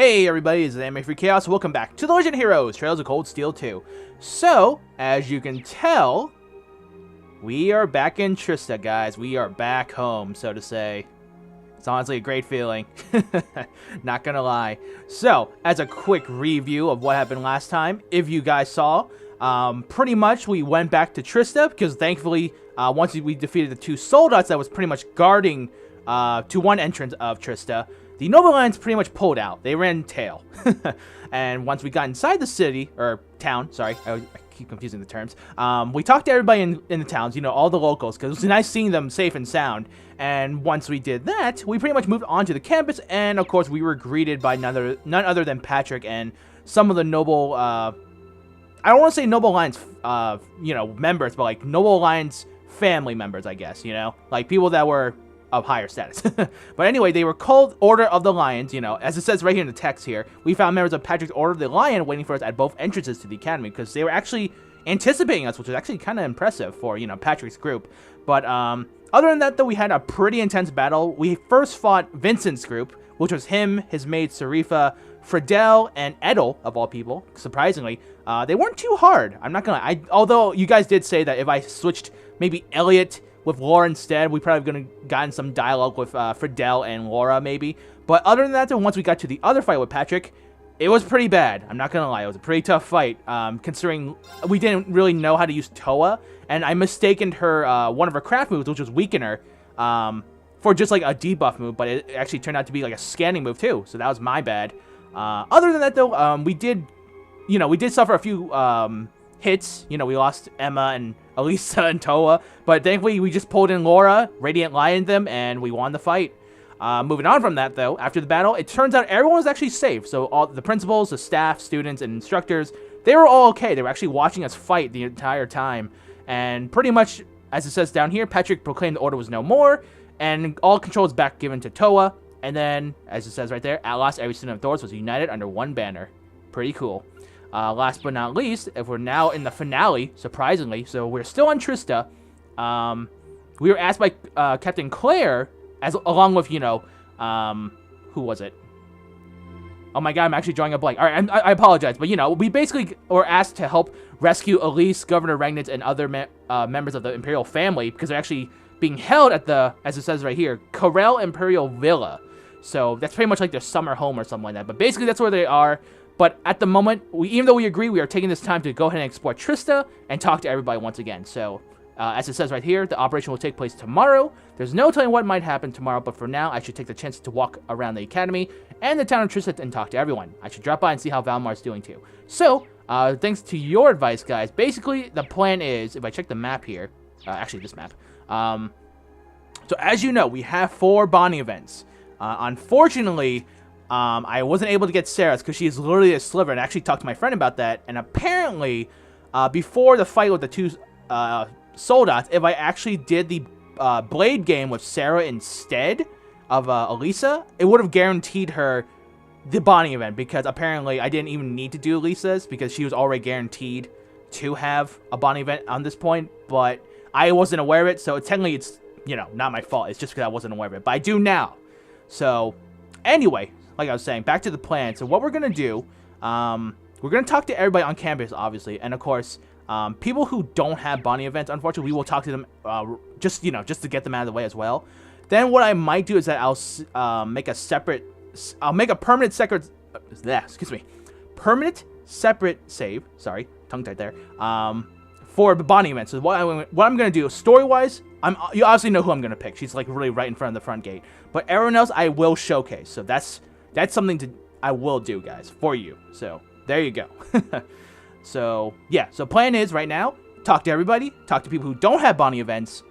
Hey everybody, it's AnimefreakChaos. Welcome back to The Legend Heroes, Trails of Cold Steel 2. So, as you can tell, we are back in Trista, guys. We are back home, so to say. It's honestly a great feeling. Not gonna lie. So, as a quick review of what happened last time, if you guys saw, pretty much we went back to Trista, because thankfully, once we defeated the two soldiers that was pretty much guarding to one entrance of Trista, the Noble Lions pretty much pulled out. They ran tail. And once we got inside the city, or town, sorry, I keep confusing the terms, we talked to everybody in the towns, you know, all the locals, because it was nice seeing them safe and sound. And once we did that, we pretty much moved on to the campus, and of course we were greeted by none other than Patrick and some of the Noble, I don't want to say Noble Lions, you know, members, but like Noble Lions family members, I guess, you know, like people that were of higher status. But anyway, they were called Order of the Lions, you know, as it says right here in the text here. We found members of Patrick's Order of the Lion waiting for us at both entrances to the academy, because they were actually anticipating us, which was actually kind of impressive for, you know, Patrick's group. But other than that, though, we had a pretty intense battle. We first fought Vincent's group, which was him, his maid Sarifa, Friedel, and Edel, of all people, surprisingly. They weren't too hard, I'm not gonna lie. Although you guys did say that if I switched maybe Elliot with Laura instead, we probably gonna gotten some dialogue with Friedel and Laura maybe. But other than that, though, once we got to the other fight with Patrick, it was pretty bad. I'm not gonna lie, it was a pretty tough fight, considering we didn't really know how to use Toa, and I mistaken her one of her craft moves, which was Weaken Her, for just like a debuff move, but it actually turned out to be like a scanning move too, so that was my bad. Other than that, though, we did suffer a few hits. You know, we lost Emma and Elisa and Toa, but thankfully we just pulled in Laura, Radiant Lion them, and we won the fight. Moving on from that, though, after the battle, it turns out everyone was actually safe. So all the principals, the staff, students, and instructors, they were all okay. They were actually watching us fight the entire time. And pretty much, as it says down here, Patrick proclaimed the order was no more, and all control is back given to Toa. And then, as it says right there, at last every student of Thors was united under one banner. Pretty cool. Last but not least, if we're now in the finale, surprisingly, so we're still on Trista. We were asked by Captain Claire, along with, you know, who was it? Oh my god, I'm actually drawing a blank. Alright, I apologize, but, you know, we basically were asked to help rescue Elise, Governor Regnitz, and other members of the Imperial family, because they're actually being held at the, as it says right here, Corel Imperial Villa. So that's pretty much like their summer home or something like that. But basically, that's where they are. But at the moment, even though we agree, we are taking this time to go ahead and explore Trista and talk to everybody once again. So, as it says right here, the operation will take place tomorrow. There's no telling what might happen tomorrow, but for now, I should take the chance to walk around the academy and the town of Trista and talk to everyone. I should drop by and see how Valmar's doing too. So, thanks to your advice, guys, basically, the plan is, if I check the map here, actually this map, so as you know, we have 4 bonding events. Unfortunately, I wasn't able to get Sarah's because she is literally a sliver, and I actually talked to my friend about that, and apparently, before the fight with the two soldiers, if I actually did the blade game with Sarah instead of Elisa, it would have guaranteed her the bonding event, because apparently I didn't even need to do Elisa's because she was already guaranteed to have a bonding event on this point, but I wasn't aware of it, so technically it's, you know, not my fault. It's just because I wasn't aware of it, but I do now. So, anyway, like I was saying, back to the plan. So what we're going to do, we're going to talk to everybody on campus, obviously. And, of course, people who don't have bonding events, unfortunately, we will talk to them just to get them out of the way as well. Then what I might do is that I'll make a permanent separate save. Sorry, tongue-tied there. For the bonding event. So what I'm going to do, story-wise, you obviously know who I'm going to pick. She's, like, really right in front of the front gate. But everyone else, I will showcase. So that's something I will do, guys, for you. So, there you go. So, yeah. So, plan is, right now, talk to everybody. Talk to people who don't have bonding events.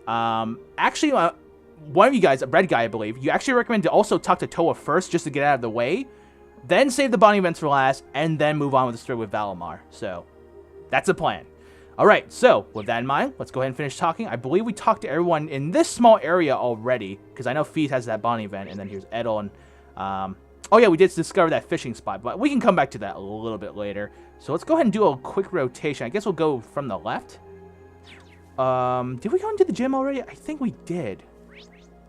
Actually, one of you guys, a red guy, I believe, you actually recommend to also talk to Toa first, just to get out of the way. Then save the bonding events for last, and then move on with the story with Valimar. So, that's the plan. Alright, so, with that in mind, let's go ahead and finish talking. I believe we talked to everyone in this small area already, because I know Feet has that bonding event, and then here's Edel, and, oh yeah, we did discover that fishing spot, but we can come back to that a little bit later. So let's go ahead and do a quick rotation. I guess we'll go from the left. Did we go into the gym already? I think we did.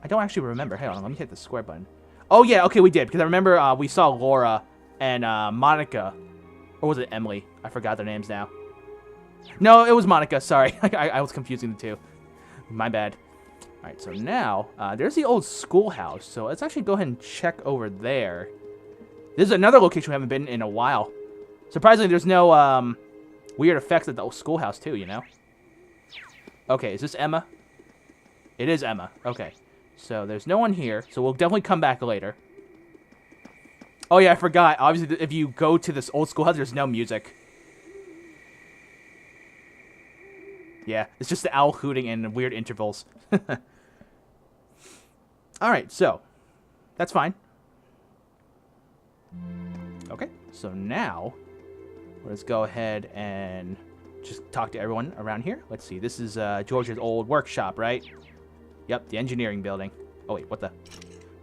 I don't actually remember. Hang on, let me hit the square button. Oh, yeah, okay, we did. Because I remember we saw Laura and Monica. Or was it Emily? I forgot their names now. No, it was Monica. Sorry. I was confusing the two. My bad. All right, so now there's the old schoolhouse. So let's actually go ahead and check over there. This is another location we haven't been in a while. Surprisingly, there's no weird effects at the old schoolhouse, too, you know? Okay, is this Emma? It is Emma. Okay. So there's no one here. So we'll definitely come back later. Oh, yeah, I forgot. Obviously, if you go to this old schoolhouse, there's no music. Yeah, it's just the owl hooting in weird intervals. Alright, so that's fine. Okay, so now let's go ahead and just talk to everyone around here. Let's see, this is George's old workshop, right? Yep, the engineering building. Oh, wait, what the?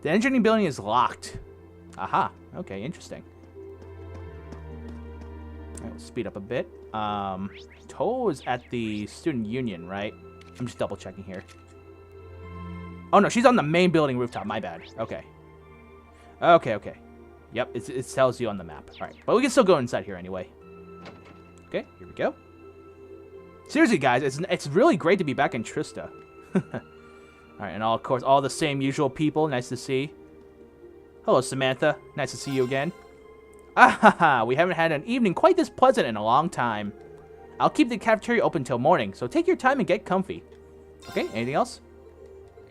The engineering building is locked. Aha, okay, interesting. Alright, let's speed up a bit. Toll is at the student union, right? I'm just double checking here. Oh, no, she's on the main building rooftop. My bad. Okay. Okay. Yep, it tells you on the map. All right, but we can still go inside here anyway. Okay, here we go. Seriously, guys, it's really great to be back in Trista. All right, and of course, all the same usual people. Nice to see. Hello, Samantha. Nice to see you again. Ah, we haven't had an evening quite this pleasant in a long time. I'll keep the cafeteria open till morning, so take your time and get comfy. Okay, anything else?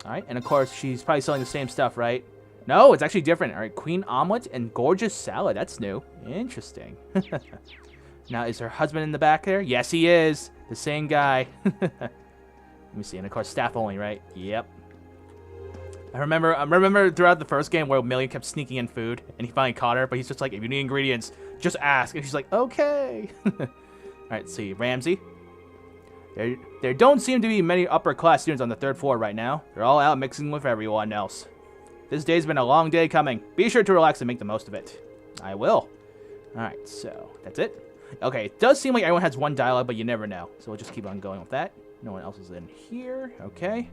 All right, and of course, she's probably selling the same stuff, right? No, it's actually different. All right, queen omelet and gorgeous salad. That's new. Interesting. Now, is her husband in the back there? Yes, he is. The same guy. Let me see. And of course, staff only, right? Yep. I remember throughout the first game where Million kept sneaking in food, and he finally caught her, but he's just like, if you need ingredients, just ask. And she's like, okay. All right, let's see. Ramsey. There don't seem to be many upper-class students on the 3rd floor right now. They're all out mixing with everyone else. This day's been a long day coming. Be sure to relax and make the most of it. I will. Alright, so that's it. Okay, it does seem like everyone has one dialogue, but you never know. So we'll just keep on going with that. No one else is in here. Okay.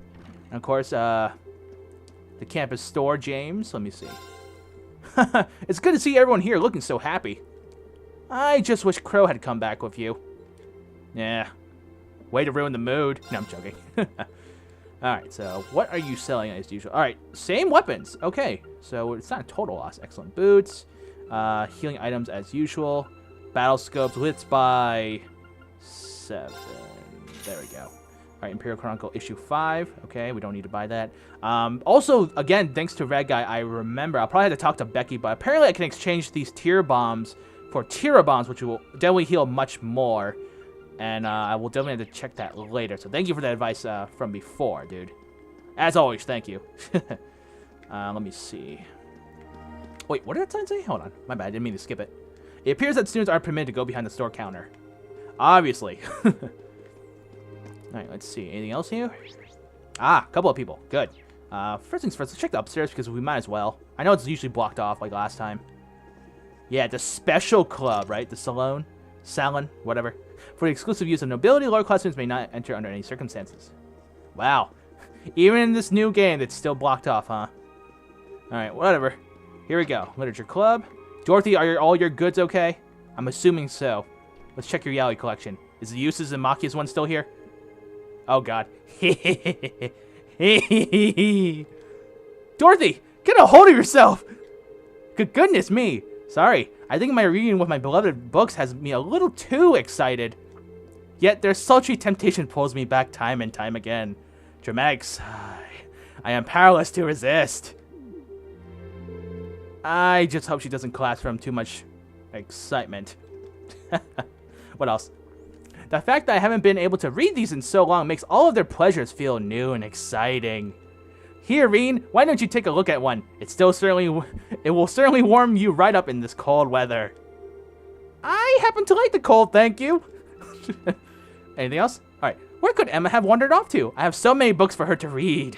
And of course, the campus store, James. Let me see. It's good to see everyone here looking so happy. I just wish Crow had come back with you. Yeah. Way to ruin the mood. No, I'm joking. Alright, so what are you selling as usual? Alright, same weapons. Okay, so it's not a total loss. Excellent boots. Healing items as usual. Battle scopes. Hits by 7. There we go. Alright, Imperial Chronicle issue 5. Okay, we don't need to buy that. Also, again, thanks to Red Guy, I remember. I'll probably have to talk to Becky, but apparently I can exchange these tier bombs for Tira bombs, which will definitely heal much more. And I will definitely have to check that later. So thank you for that advice from before, dude. As always, thank you. Let me see. Wait, what did that sign say? Hold on. My bad. I didn't mean to skip it. It appears that students aren't permitted to go behind the store counter. Obviously. Alright, let's see. Anything else here? Ah, a couple of people. Good. First things first, let's check the upstairs because we might as well. I know it's usually blocked off like last time. Yeah, the special club, right? The salon? Whatever. For the exclusive use of nobility, lower class students may not enter under any circumstances. Wow. Even in this new game, it's still blocked off, huh? Alright, whatever. Here we go. Literature club. Dorothy, are all your goods okay? I'm assuming so. Let's check your Yaoi collection. Is the Uses and Makia's one still here? Oh, God. Dorothy, get a hold of yourself! Good goodness me. Sorry. I think my reunion with my beloved books has me a little too excited. Yet their sultry temptation pulls me back time and time again. Dramatic sigh. I am powerless to resist. I just hope she doesn't collapse from too much excitement. What else? The fact that I haven't been able to read these in so long makes all of their pleasures feel new and exciting. Here, Reen, why don't you take a look at one? It will certainly warm you right up in this cold weather. I happen to like the cold, thank you. Anything else? Alright, where could Emma have wandered off to? I have so many books for her to read.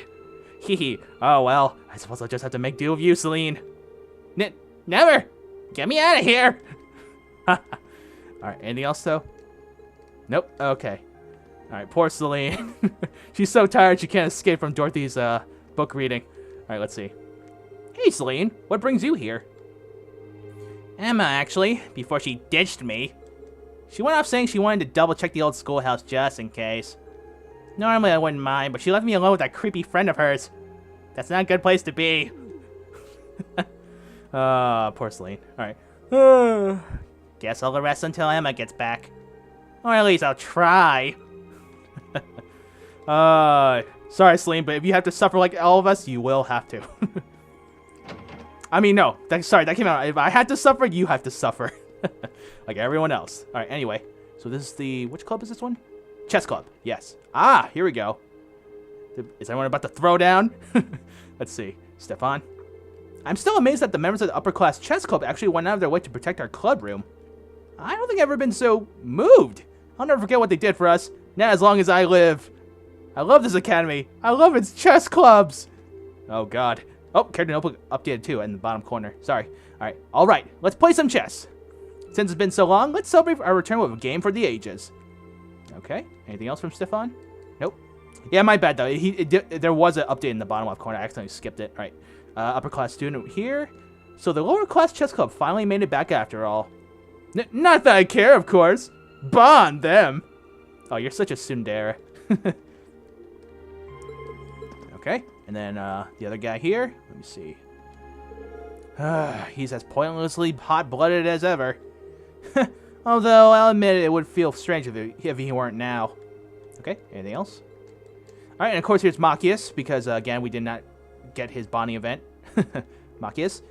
Hehe. Oh well, I suppose I'll just have to make do with you, Celine. Never! Get me out of here! Alright, anything else though? Nope, okay. Alright, poor Celine. She's so tired she can't escape from Dorothy's book reading. Alright, let's see. Hey, Celine, what brings you here? Emma, actually, before she ditched me. She went off saying she wanted to double-check the old schoolhouse just in case. Normally I wouldn't mind, but she left me alone with that creepy friend of hers. That's not a good place to be. Poor Celine. Alright. Guess I'll rest until Emma gets back. Or at least I'll try. Sorry, Celine, but if you have to suffer like all of us, you will have to. I mean, no. Sorry, that came out. If I had to suffer, you have to suffer. Like everyone else. Alright, anyway. So this is the... Which club is this one? Chess club. Yes. Ah, here we go. Is anyone about to throw down? Let's see. Stefan. I'm still amazed that the members of the upper class chess club actually went out of their way to protect our club room. I don't think I've ever been so moved. I'll never forget what they did for us. Now, as long as I live. I love this academy. I love its chess clubs. Oh, God. Oh, character notebook updated too in the bottom corner. Sorry. All right. Let's play some chess. Since it's been so long, let's celebrate our return with a game for the ages. Okay. Anything else from Stefan? Nope. Yeah, my bad, though. There was an update in the bottom left corner. I accidentally skipped it. All right. Upper class student here. So the lower class chess club finally made it back after all. Not that I care, of course. Bond them. Oh, you're such a tsundere. Okay. And then the other guy here. Let me see. He's as pointlessly hot-blooded as ever. Although, I'll admit it would feel strange if he weren't now. Okay, anything else? Alright, and of course here's Machias, because, again, we did not get his bonding event. Machias.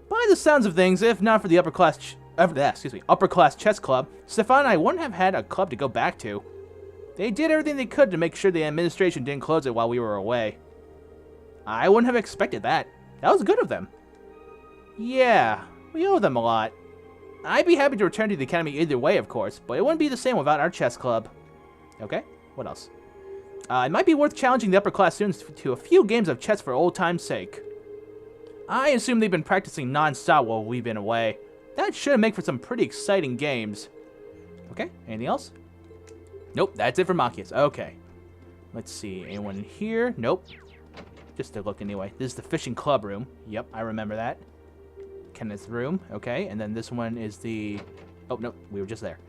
By the sounds of things, if not for the upper class chess club, Stefan and I wouldn't have had a club to go back to. They did everything they could to make sure the administration didn't close it while we were away. I wouldn't have expected that. That was good of them. Yeah, we owe them a lot. I'd be happy to return to the academy either way, of course, but it wouldn't be the same without our chess club. Okay, what else? It might be worth challenging the upper class students to a few games of chess for old time's sake. I assume they've been practicing non-stop while we've been away. That should make for some pretty exciting games. Okay, anything else? Nope, that's it for Machias. Okay. Let's see, anyone in here? Nope. Just to look anyway. This is the fishing club room. Yep, I remember that. Kenneth's room. Okay, and then this one is the... Oh, no, we were just there.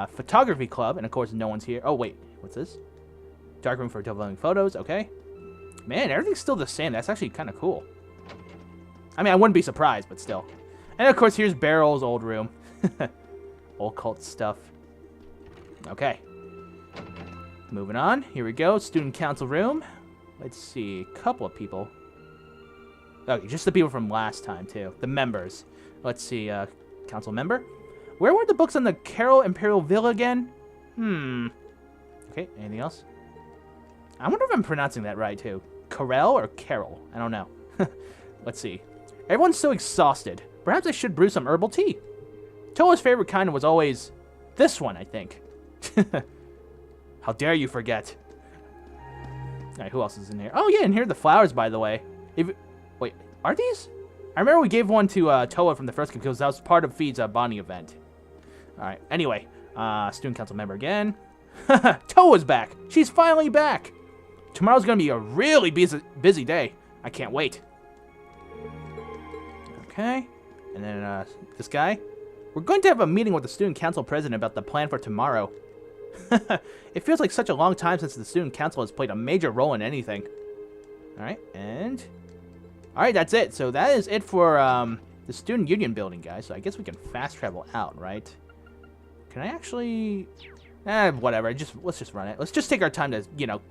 Photography club, and of course no one's here. Oh, wait, what's this? Dark room for developing photos. Okay. Man, everything's still the same. That's actually kind of cool. I mean, I wouldn't be surprised, but still. And of course, here's Barrel's old room. Old cult stuff. Okay. Moving on. Here we go. Student council room. Let's see. A couple of people. Okay, just the people from last time, too. The members. Let's see. Council member. Where were the books on the Carol Imperial Villa again? Okay, anything else? I wonder if I'm pronouncing that right, too. Carell or Carol? I don't know. Let's see. Everyone's so exhausted. Perhaps I should brew some herbal tea. Toa's favorite kind was always this one, I think. How dare you forget? Alright, who else is in here? Oh, yeah, and here are the flowers, by the way. Wait, are these? I remember we gave one to Toa from the first game because that was part of Feed's bonding event. Alright, anyway. Student council member again. Toa's back. She's finally back. Tomorrow's going to be a really busy day. I can't wait. Okay. And then this guy. We're going to have a meeting with the student council president about the plan for tomorrow. It feels like such a long time since the student council has played a major role in anything. Alright, and... Alright, that's it. So that is it for the student union building, guys. So I guess we can fast travel out, right? Can I actually... whatever. Let's just run it. Let's just take our time to, you know,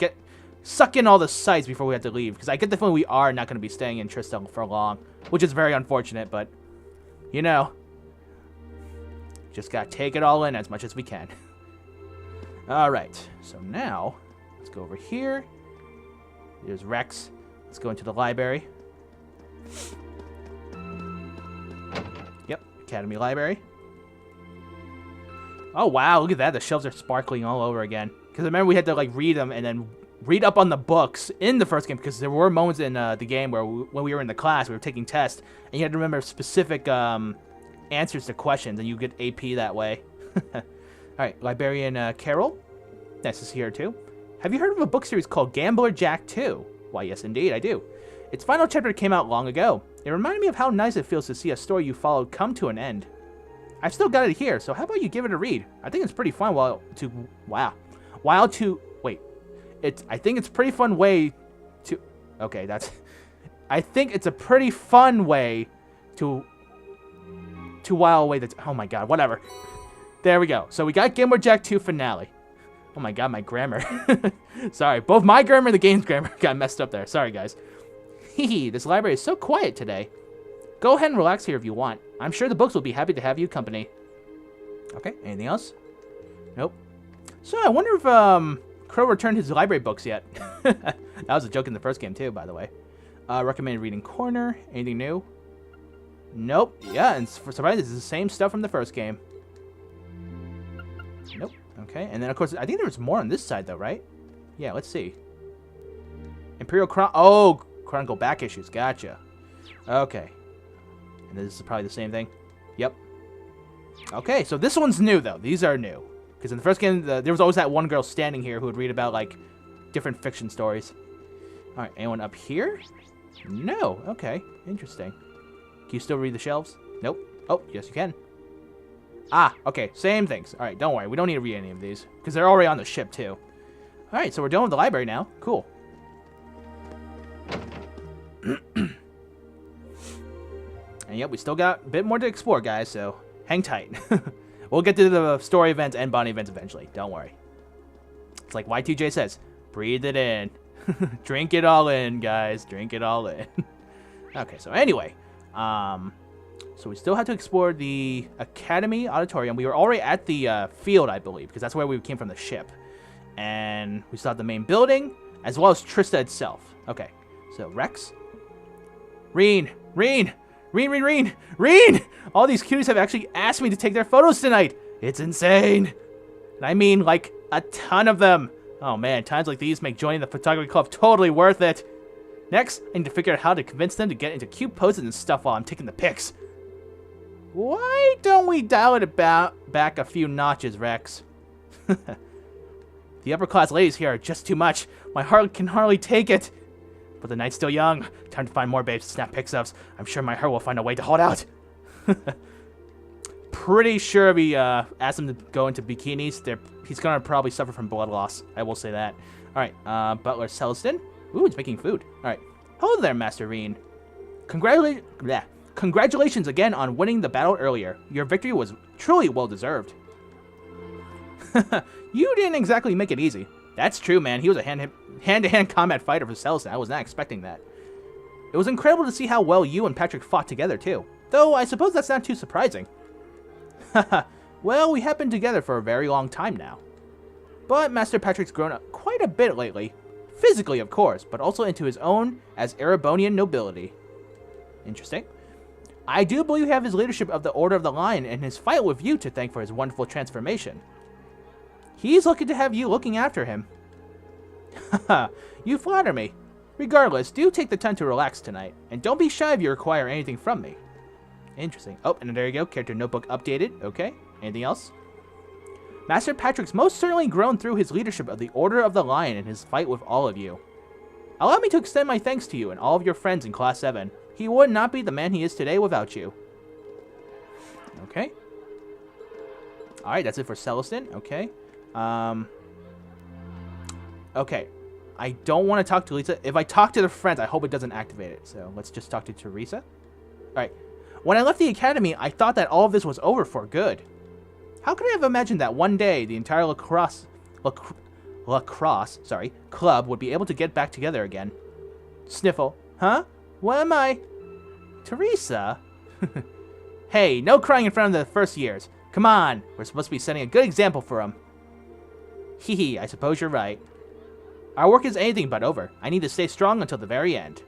suck in all the sights before we have to leave. Because I get the feeling we are not going to be staying in Trista for long. Which is very unfortunate, but... You know... Just gotta take it all in as much as we can. Alright, so now, let's go over here. There's Rex. Let's go into the library. Yep, Academy Library. Oh wow, look at that. The shelves are sparkling all over again. Because remember we had to like read them and then read up on the books in the first game. Because there were moments in the game where when we were in the class, we were taking tests. And you had to remember specific answers to questions. And you get AP that way. Alright, Librarian Carol. This is here too. Have you heard of a book series called Gambler Jack 2? Why, yes indeed, I do. Its final chapter came out long ago. It reminded me of how nice it feels to see a story you followed come to an end. I've still got it here, so how about you give it a read? I think it's pretty fun I think it's a pretty fun way to... Okay, that's... I think it's a pretty fun way to while away the... Oh my god, whatever. There we go. So we got Game Boy Jack 2 finale. Oh my god, my grammar. Sorry, both my grammar and the game's grammar got messed up there. Sorry, guys. Hehe, this library is so quiet today. Go ahead and relax here if you want. I'm sure the books will be happy to have you company. Okay, anything else? Nope. So I wonder if Crow returned his library books yet. That was a joke in the first game too, by the way. Recommended reading corner. Anything new? Nope. Yeah, and for surprise, it's the same stuff from the first game. Nope. Okay, and then of course, I think there was more on this side though, right? Yeah, let's see. Imperial Chronicle back issues. Gotcha. Okay. And this is probably the same thing. Yep. Okay, so this one's new though. These are new. Because in the first game, there was always that one girl standing here who would read about, like, different fiction stories. Alright, anyone up here? No. Okay, interesting. Can you still read the shelves? Nope. Oh, yes you can. Ah, okay, same things. Alright, don't worry. We don't need to read any of these. Because they're already on the ship, too. Alright, so we're done with the library now. Cool. And yep, we still got a bit more to explore, guys, so hang tight. We'll get to the story events and Bonnie events eventually. Don't worry. It's like Y2J says, breathe it in. Drink it all in, guys. Drink it all in. Okay, so anyway. So we still have to explore the Academy Auditorium. We were already at the field, I believe, because that's where we came from the ship. And we still have the main building, as well as Trista itself. Okay, so Rex. Reen! All these cuties have actually asked me to take their photos tonight. It's insane. And I mean, like, a ton of them. Oh man, times like these make joining the photography club totally worth it. Next, I need to figure out how to convince them to get into cute poses and stuff while I'm taking the pics. Why don't we dial it back a few notches, Rex? The upper class ladies here are just too much. My heart can hardly take it. But the night's still young. Time to find more babes to snap pics of. I'm sure my heart will find a way to hold out. Pretty sure if we ask him to go into bikinis, he's going to probably suffer from blood loss. I will say that. Alright, Butler Celestin. Ooh, he's making food. Alright. Hello there, Master Reen. Congratulations again on winning the battle earlier. Your victory was truly well-deserved. You didn't exactly make it easy. That's true, man. He was a hand-to-hand combat fighter for Celestin. I was not expecting that. It was incredible to see how well you and Patrick fought together, too. Though, I suppose that's not too surprising. Well, we have been together for a very long time now. But Master Patrick's grown up quite a bit lately. Physically, of course, but also into his own as Erebonian nobility. Interesting. I do believe we have his leadership of the Order of the Lion and his fight with you to thank for his wonderful transformation. He's lucky to have you looking after him. Haha, you flatter me. Regardless, do take the time to relax tonight, and don't be shy if you require anything from me. Interesting. Oh, and there you go. Character notebook updated. Okay. Anything else? Master Patrick's most certainly grown through his leadership of the Order of the Lion and his fight with all of you. Allow me to extend my thanks to you and all of your friends in Class 7. He would not be the man he is today without you. Okay. Alright, that's it for Celestin. Okay. Okay. I don't want to talk to Lisa. If I talk to the friends, I hope it doesn't activate it. So let's just talk to Teresa. Alright. When I left the academy, I thought that all of this was over for good. How could I have imagined that one day the entire lacrosse club would be able to get back together again? Sniffle. Huh? What am I? Teresa? Hey, no crying in front of the first years. Come on, we're supposed to be setting a good example for them. Hee, I suppose you're right. Our work is anything but over. I need to stay strong until the very end.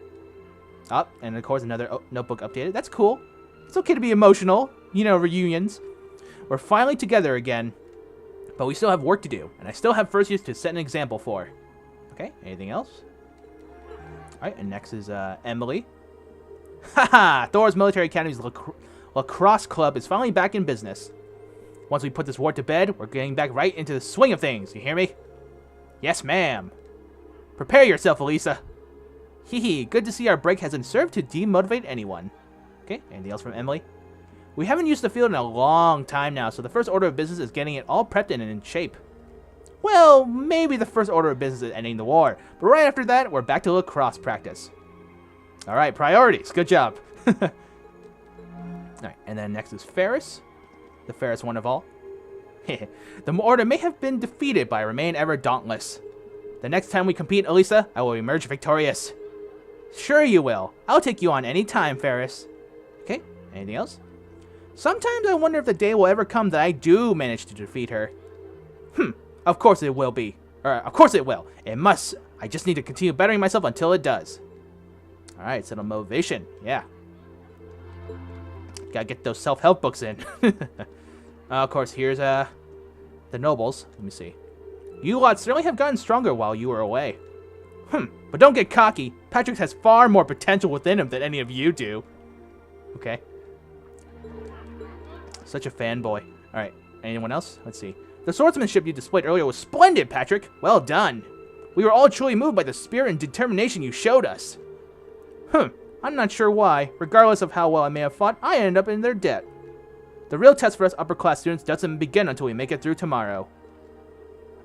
Oh, and of course another notebook updated. That's cool. It's okay to be emotional. You know, reunions. We're finally together again. But we still have work to do. And I still have first years to set an example for. Okay, anything else? Alright, and next is Emily. Haha! Thor's Military Academy's lacrosse club is finally back in business. Once we put this war to bed, we're getting back right into the swing of things. You hear me? Yes, ma'am. Prepare yourself, Elisa. Hee good to see our break hasn't served to demotivate anyone. Okay, anything else from Emily? We haven't used the field in a long time now, so the first order of business is getting it all prepped and in shape. Well, maybe the first order of business is ending the war, but right after that, we're back to lacrosse practice. Alright, priorities. Good job. Alright, and then next is Ferris. The fairest one of all. The order may have been defeated, but I remain ever dauntless. The next time we compete, Elisa, I will emerge victorious. Sure you will. I'll take you on any time, Ferris. Okay, anything else? Sometimes I wonder if the day will ever come that I do manage to defeat her. Of course it will be. Of course it will. It must. I just need to continue bettering myself until it does. Alright, settle motivation. Yeah. Gotta get those self-help books in. Of course, here's the nobles. Let me see. You lot certainly have gotten stronger while you were away. But don't get cocky. Patrick has far more potential within him than any of you do. Okay. Such a fanboy. Alright, anyone else? Let's see. The swordsmanship you displayed earlier was splendid, Patrick. Well done. We were all truly moved by the spirit and determination you showed us. I'm not sure why. Regardless of how well I may have fought, I ended up in their debt. The real test for us upper-class students doesn't begin until we make it through tomorrow.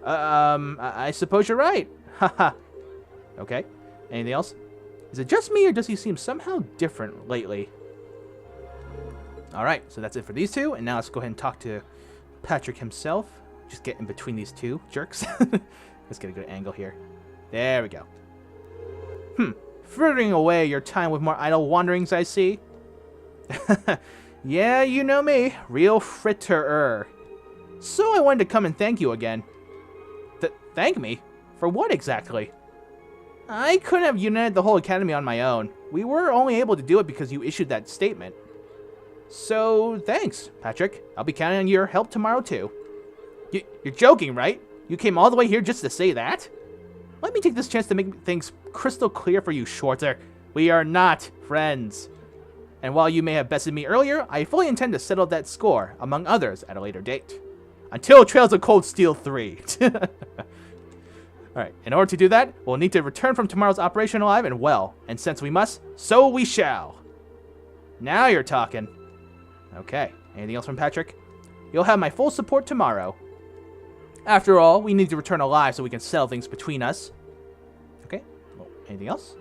I suppose you're right. Haha. Okay. Anything else? Is it just me, or does he seem somehow different lately? Alright, so that's it for these two, and now let's go ahead and talk to Patrick himself. Just get in between these two jerks. Let's get a good angle here. There we go. Frittering away your time with more idle wanderings, I see. Yeah, you know me. Real fritterer. So I wanted to come and thank you again. Thank me? For what exactly? I couldn't have united the whole academy on my own. We were only able to do it because you issued that statement. So, thanks, Patrick. I'll be counting on your help tomorrow, too. You're joking, right? You came all the way here just to say that? Let me take this chance to make things crystal clear for you, Schwarzer. We are not friends. And while you may have bested me earlier, I fully intend to settle that score, among others, at a later date. Until Trails of Cold Steel 3. Alright, in order to do that, we'll need to return from tomorrow's operation alive and well. And since we must, so we shall. Now you're talking. Okay, anything else from Patrick? You'll have my full support tomorrow. After all, we need to return alive so we can settle things between us. Okay, well, anything else?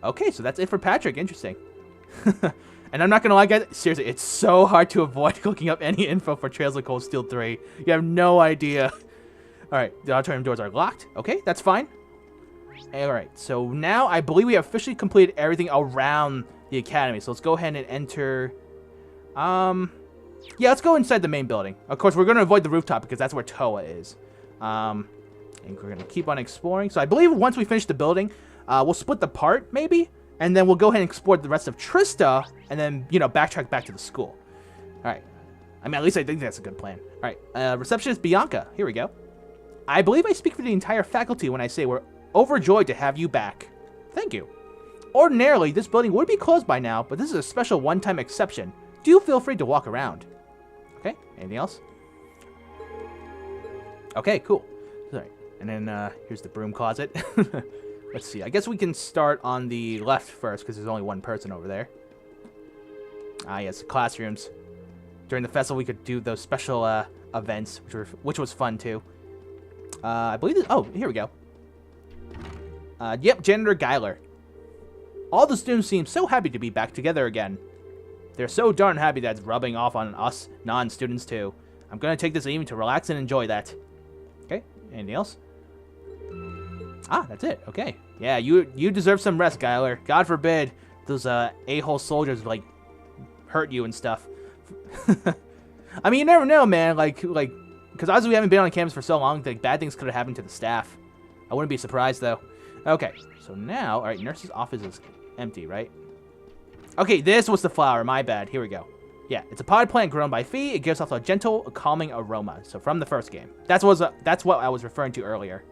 Okay, so that's it for Patrick. Interesting. And I'm not gonna lie, guys, seriously, it's so hard to avoid looking up any info for Trails of Cold Steel 3. You have no idea. Alright, the auditorium doors are locked. Okay, that's fine. Alright, so now I believe we have officially completed everything around the academy. So let's go ahead and enter... Yeah, let's go inside the main building. Of course, we're going to avoid the rooftop because that's where Toa is. And we're going to keep on exploring. So I believe once we finish the building, we'll split the part, maybe. And then we'll go ahead and explore the rest of Trista. And then, you know, backtrack back to the school. Alright. I mean, at least I think that's a good plan. Alright, receptionist Bianca. Here we go. I believe I speak for the entire faculty when I say we're overjoyed to have you back. Thank you. Ordinarily, this building would be closed by now, but this is a special one-time exception. Do feel free to walk around. Okay, anything else? Okay, cool. Alright, and then here's the broom closet. Let's see, I guess we can start on the left first, because there's only one person over there. Ah, yes, classrooms. During the festival, we could do those special events, which was fun, too. I believe this... Oh, here we go. Yep, Janitor Geiler. All the students seem so happy to be back together again. They're so darn happy that it's rubbing off on us non-students, too. I'm gonna take this evening to relax and enjoy that. Okay, anything else? Ah, that's it. Okay. Yeah, you deserve some rest, Geiler. God forbid those a-hole soldiers, like, hurt you and stuff. I mean, you never know, man. Like, because as we haven't been on campus for so long, like, bad things could have happened to the staff. I wouldn't be surprised, though. Okay, so now, all right, nurse's office is empty, right? Okay, this was the flower. My bad. Here we go. Yeah, it's a potted plant grown by Fee. It gives off a gentle, calming aroma. So from the first game, that's what I was referring to earlier.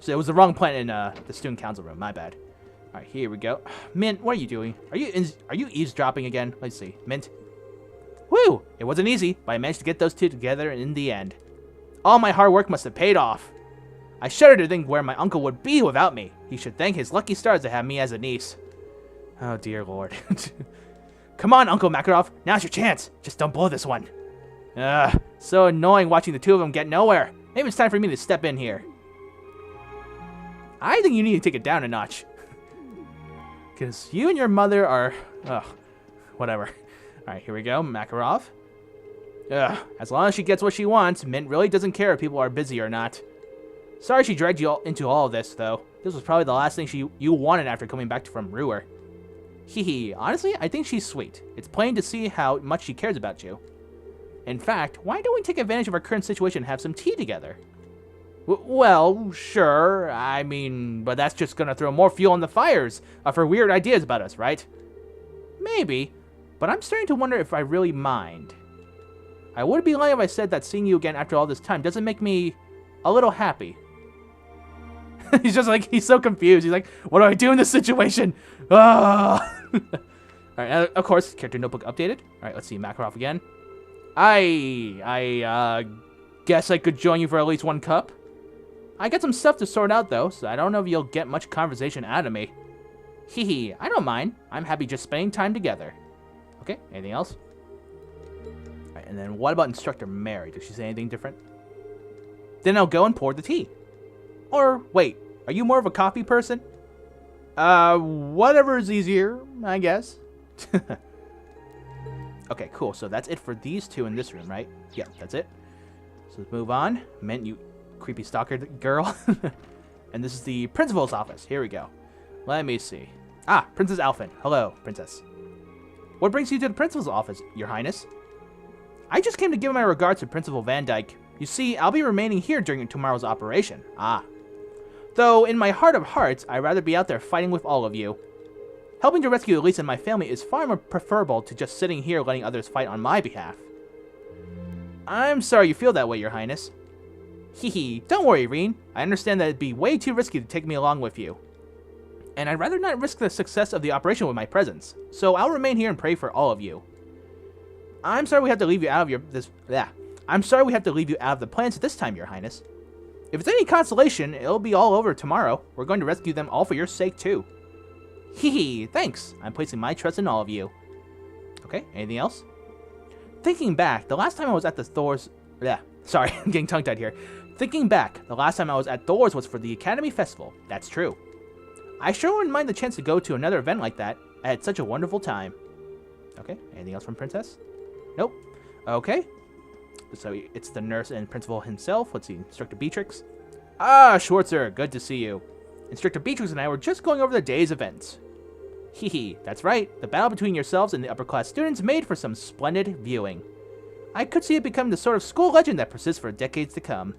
So it was the wrong plant in the student council room. My bad. All right, here we go. Mint, what are you doing? Are you eavesdropping again? Let's see. Mint. Woo! It wasn't easy, but I managed to get those two together in the end. All my hard work must have paid off. I shudder to think where my uncle would be without me. He should thank his lucky stars to have me as a niece. Oh, dear Lord. Come on, Uncle Makarov. Now's your chance. Just don't blow this one. Ugh, so annoying watching the two of them get nowhere. Maybe it's time for me to step in here. I think you need to take it down a notch. Because you and your mother are... Ugh, whatever. Alright, here we go. Makarov. Ugh, as long as she gets what she wants, Mint really doesn't care if people are busy or not. Sorry she dragged you into all of this, though. This was probably the last thing you wanted after coming back from Ruhr. Hehe, honestly, I think she's sweet. It's plain to see how much she cares about you. In fact, why don't we take advantage of our current situation and have some tea together? Well, sure. I mean, but that's just gonna throw more fuel on the fires of her weird ideas about us, right? Maybe, but I'm starting to wonder if I really mind. I would be lying if I said that seeing you again after all this time doesn't make me a little happy. He's just like, he's so confused. He's like, what do I do in this situation? Ah! Alright, of course, character notebook updated. Alright, let's see, Makarov again. I guess I could join you for at least one cup. I got some stuff to sort out, though, so I don't know if you'll get much conversation out of me. Hehe, I don't mind. I'm happy just spending time together. Okay, anything else? Alright, and then what about Instructor Mary? Did she say anything different? Then I'll go and pour the tea. Or, wait, are you more of a coffee person? Whatever is easier, I guess. Okay, cool. So that's it for these two in this room, right? Yeah, that's it. So let's move on. Mint, you creepy stalker girl. And this is the principal's office. Here we go. Let me see. Ah, Princess Alfin. Hello, Princess. What brings you to the principal's office, Your Highness? I just came to give my regards to Principal Vandyck. You see, I'll be remaining here during tomorrow's operation. Ah. Though, in my heart of hearts, I'd rather be out there fighting with all of you. Helping to rescue Elise and my family is far more preferable to just sitting here letting others fight on my behalf. I'm sorry you feel that way, Your Highness. Hehe, don't worry, Reen. I understand that it'd be way too risky to take me along with you. And I'd rather not risk the success of the operation with my presence, so I'll remain here and pray for all of you. I'm sorry we have to leave you out of I'm sorry we have to leave you out of the plans this time, Your Highness. If it's any consolation, it'll be all over tomorrow. We're going to rescue them all for your sake, too. Hehe, thanks. I'm placing my trust in all of you. Okay, anything else? Thinking back, the last time I was at the Thor's... sorry, I'm getting tongue-tied here. Thinking back, the last time I was at Thor's was for the Academy Festival. That's true. I sure wouldn't mind the chance to go to another event like that. I had such a wonderful time. Okay, anything else from Princess? Nope. Okay. So it's the nurse and principal himself. Let's see, Instructor Beatrix. Ah, Schwarzer, good to see you. Instructor Beatrix and I were just going over the day's events. Hehe, that's right. The battle between yourselves and the upper-class students made for some splendid viewing. I could see it become the sort of school legend that persists for decades to come.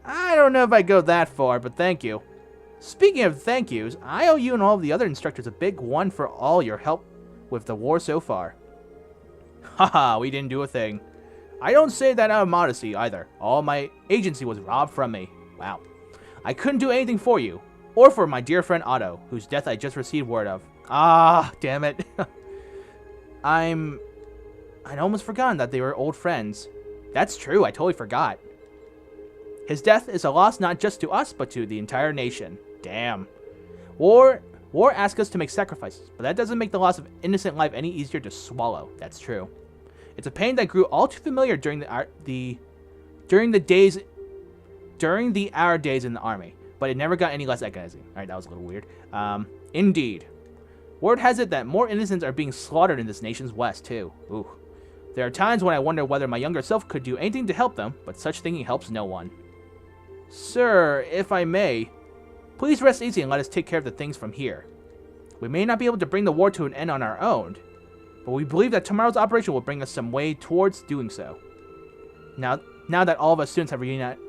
I don't know if I'd go that far, but thank you. Speaking of thank yous, I owe you and all of the other instructors a big one for all your help with the war so far. Haha, we didn't do a thing. I don't say that out of modesty either. All my agency was robbed from me. Wow. I couldn't do anything for you, or for my dear friend Otto, whose death I just received word of. Ah, damn it. I'd almost forgotten that they were old friends. That's true, I totally forgot. His death is a loss not just to us, but to the entire nation. Damn. War asks us to make sacrifices, but that doesn't make the loss of innocent life any easier to swallow. That's true. It's a pain that grew all too familiar during our days in the army, but it never got any less agonizing. All right, that was a little weird. Indeed. Word has it that more innocents are being slaughtered in this nation's west, too. Ooh. There are times when I wonder whether my younger self could do anything to help them, but such thinking helps no one. Sir, if I may, please rest easy and let us take care of the things from here. We may not be able to bring the war to an end on our own, but we believe that tomorrow's operation will bring us some way towards doing so. Now that all of us students have reunited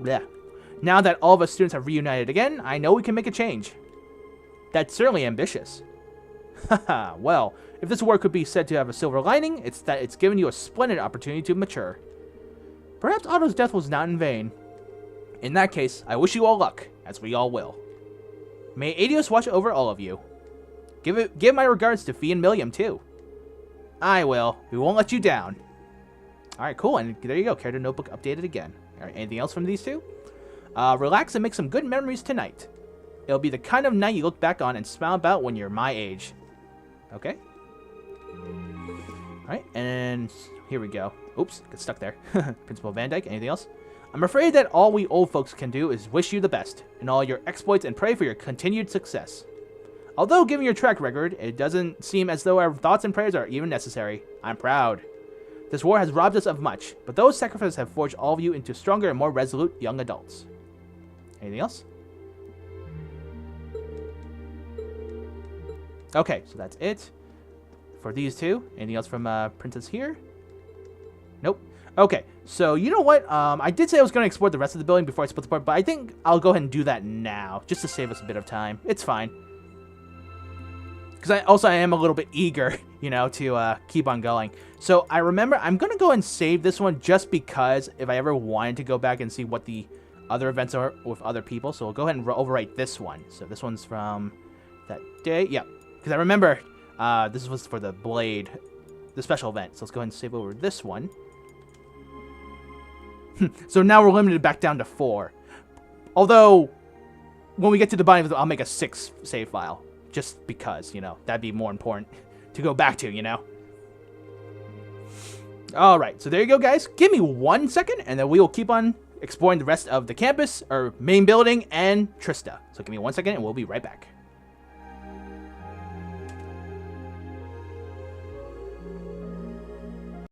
again, I know we can make a change. That's certainly ambitious. Haha, well, if this war could be said to have a silver lining, it's that it's given you a splendid opportunity to mature. Perhaps Otto's death was not in vain. In that case, I wish you all luck, as we all will. May Adios watch over all of you. Give my regards to Fee and Milliam, too. I will. We won't let you down. Alright, cool. And there you go. Character notebook updated again. Alright, anything else from these two? Relax and make some good memories tonight. It'll be the kind of night you look back on and smile about when you're my age. Okay. Alright, and here we go. Oops, got stuck there. Principal Vandyck, anything else? I'm afraid that all we old folks can do is wish you the best in all your exploits and pray for your continued success. Although, given your track record, it doesn't seem as though our thoughts and prayers are even necessary. I'm proud. This war has robbed us of much, but those sacrifices have forged all of you into stronger and more resolute young adults. Anything else? Okay, so that's it for these two. Anything else from Princess here? Nope. Okay, so you know what? I did say I was going to explore the rest of the building before I split the part, but I think I'll go ahead and do that now, just to save us a bit of time. It's fine. Because I am a little bit eager, you know, to keep on going. So I remember I'm going to go and save this one just because if I ever wanted to go back and see what the other events are with other people. So we'll go ahead and overwrite this one. So this one's from that day. Yeah, because I remember this was for the Blade, the special event. So let's go ahead and save over this one. So now we're limited back down to 4. Although, when we get to the bottom of it, I'll make a 6 save file. Just because, you know, that'd be more important to go back to, you know. Alright, so there you go, guys. Give me 1 second, and then we will keep on exploring the rest of the campus, or main building, and Trista. So give me 1 second, and we'll be right back.